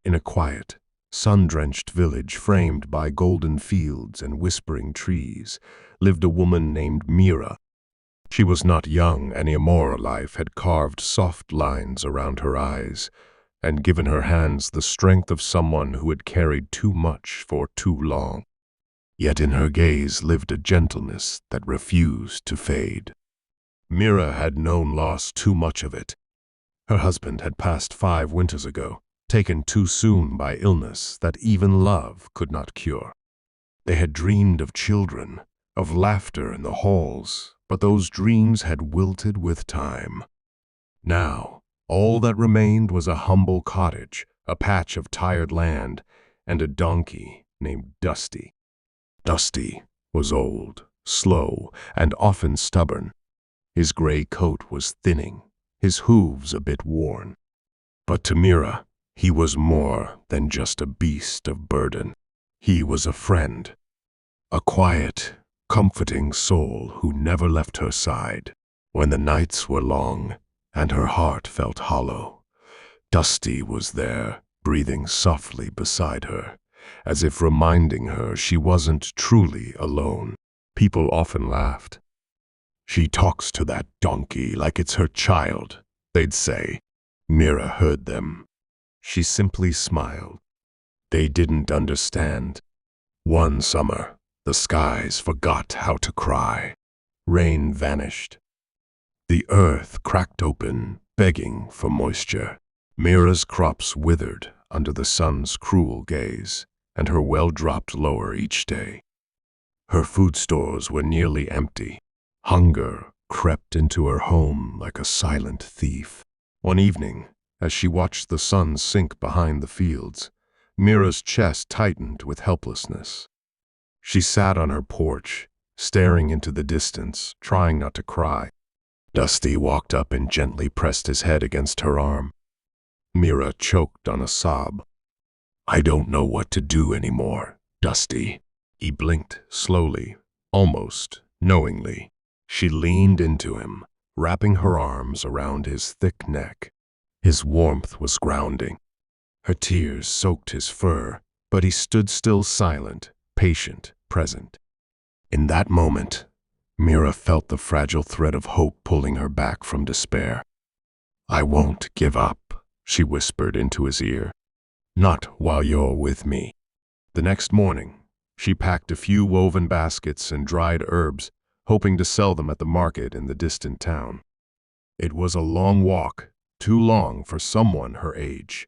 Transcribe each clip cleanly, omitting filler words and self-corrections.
In a quiet, sun-drenched village framed by golden fields and whispering trees lived a woman named Mira. She was not young, and immoral life had carved soft lines around her eyes and given her hands the strength of someone who had carried too much for too long. Yet in her gaze lived a gentleness that refused to fade. Mira had known loss, too much of it. Her husband had passed 5 winters ago, taken too soon by illness that even love could not cure. They had dreamed of children, of laughter in the halls, but those dreams had wilted with time. Now, all that remained was a humble cottage, a patch of tired land, and a donkey named Dusty. Dusty was old, slow, and often stubborn. His gray coat was thinning, his hooves a bit worn. But to Mira, he was more than just a beast of burden. He was a friend, a quiet, comforting soul who never left her side. When the nights were long and her heart felt hollow, Dusty was there, breathing softly beside her, as if reminding her she wasn't truly alone. People often laughed. "She talks to that donkey like it's her child," they'd say. Mira heard them. She simply smiled. They didn't understand. One summer, the skies forgot how to cry. Rain vanished. The earth cracked open, begging for moisture. Mira's crops withered under the sun's cruel gaze, and her well dropped lower each day. Her food stores were nearly empty. Hunger crept into her home like a silent thief. One evening, as she watched the sun sink behind the fields, Mira's chest tightened with helplessness. She sat on her porch, staring into the distance, trying not to cry. Dusty walked up and gently pressed his head against her arm. Mira choked on a sob. "I don't know what to do anymore, Dusty." He blinked slowly, almost knowingly. She leaned into him, wrapping her arms around his thick neck. His warmth was grounding. Her tears soaked his fur, but he stood still, silent, patient, present. In that moment, Mira felt the fragile thread of hope pulling her back from despair. "I won't give up," she whispered into his ear. "Not while you're with me." The next morning, she packed a few woven baskets and dried herbs, hoping to sell them at the market in the distant town. It was a long walk, too long for someone her age,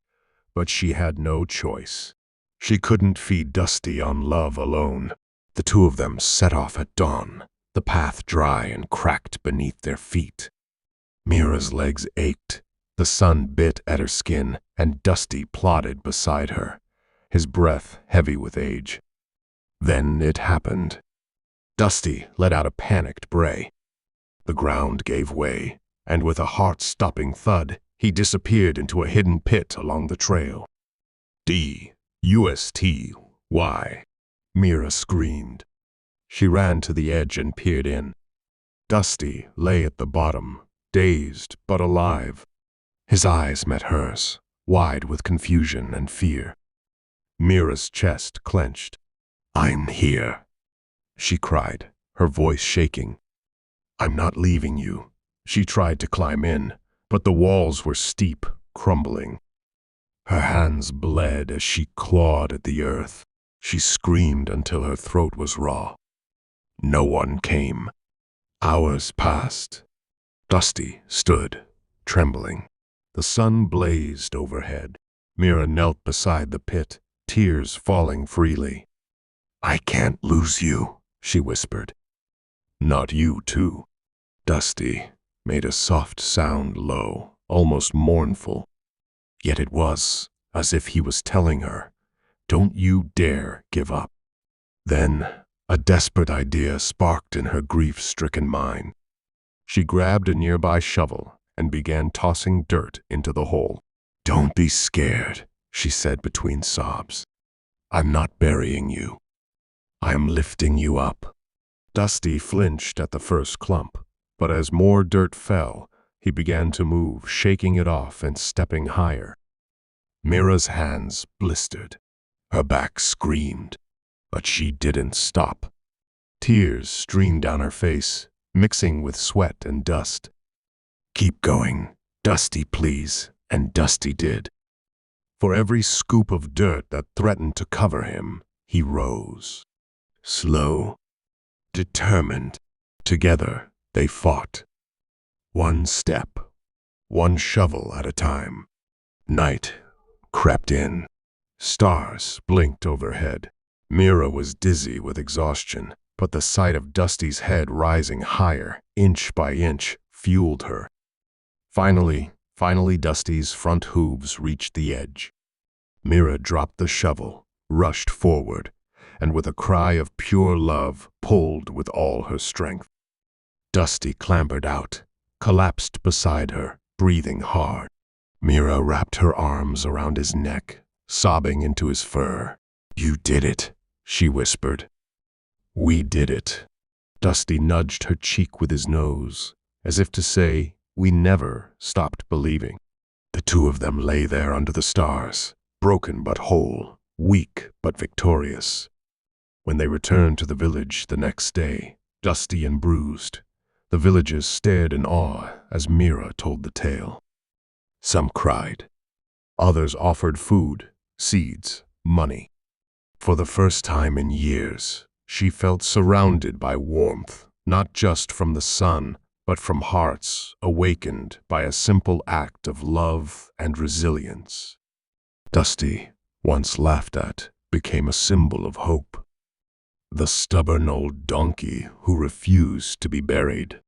but she had no choice. She couldn't feed Dusty on love alone. The two of them set off at dawn, the path dry and cracked beneath their feet. Mira's legs ached, the sun bit at her skin, and Dusty plodded beside her, his breath heavy with age. Then it happened. Dusty let out a panicked bray. The ground gave way, and with a heart-stopping thud, he disappeared into a hidden pit along the trail. "Dusty!" Mira screamed. She ran to the edge and peered in. Dusty lay at the bottom, dazed but alive. His eyes met hers, wide with confusion and fear. Mira's chest clenched. "I'm here," she cried, her voice shaking. "I'm not leaving you." She tried to climb in, but the walls were steep, crumbling. Her hands bled as she clawed at the earth. She screamed until her throat was raw. No one came. Hours passed. Dusty stood, trembling. The sun blazed overhead. Mira knelt beside the pit, tears falling freely. "I can't lose you," she whispered. "Not you, too." Dusty made a soft sound, low, almost mournful. Yet it was as if he was telling her, "Don't you dare give up." Then a desperate idea sparked in her grief-stricken mind. She grabbed a nearby shovel and began tossing dirt into the hole. "Don't be scared," she said between sobs. "I'm not burying you. I'm lifting you up." Dusty flinched at the first clump, but as more dirt fell, he began to move, shaking it off and stepping higher. Mira's hands blistered. Her back screamed, but she didn't stop. Tears streamed down her face, mixing with sweat and dust. "Keep going, Dusty, please," and Dusty did. For every scoop of dirt that threatened to cover him, he rose. Slow, determined. Together, they fought. One step, one shovel at a time. Night crept in. Stars blinked overhead. Mira was dizzy with exhaustion, but the sight of Dusty's head rising higher, inch by inch, fueled her. Finally, Dusty's front hooves reached the edge. Mira dropped the shovel, rushed forward, and with a cry of pure love, pulled with all her strength. Dusty clambered out, collapsed beside her, breathing hard. Mira wrapped her arms around his neck, sobbing into his fur. "You did it," she whispered. "We did it." Dusty nudged her cheek with his nose, as if to say, "We never stopped believing." The two of them lay there under the stars, broken but whole, weak but victorious. When they returned to the village the next day, dusty and bruised, the villagers stared in awe as Mira told the tale. Some cried. Others offered food, seeds, money. For the first time in years, she felt surrounded by warmth, not just from the sun, but from hearts awakened by a simple act of love and resilience. Dusty, once laughed at, became a symbol of hope. The stubborn old donkey who refused to be buried.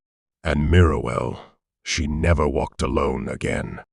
And Mirawell, she never walked alone again.